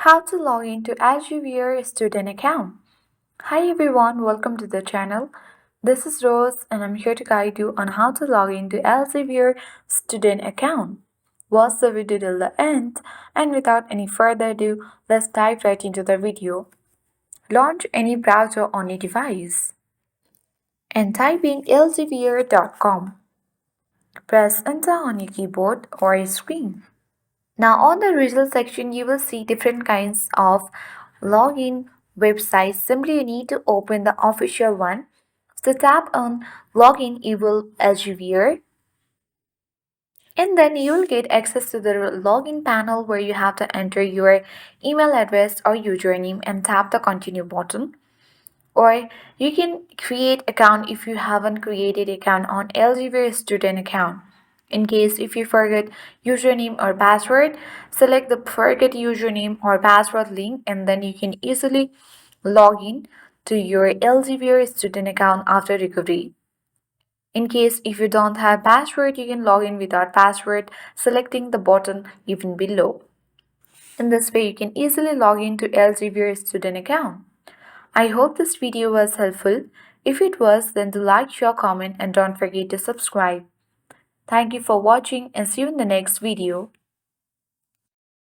How to log into Elsevier student account. Hi everyone, welcome to the channel. This is Rose and I'm here to guide you on how to log into Elsevier student account. Watch the video till the end, and without any further ado, let's dive right into the video. Launch any browser on your device and type in elsevier.com. Press enter on your keyboard or your screen. Now on the result section, you will see different kinds of login websites. Simply you need to open the official one. So tap on login Elsevier, and then you will get access to the login panel where you have to enter your email address or username and tap the continue button. Or you can create account if you haven't created account on Elsevier student account. In case if you forget username or password, select the forget username or password link and then you can easily log in to your Elsevier student account after recovery. In case if you don't have password, you can log in without password, selecting the button even below. In this way, you can easily log into Elsevier student account. I hope this video was helpful. If it was, then do like, share, comment and don't forget to subscribe. Thank you for watching and see you in the next video.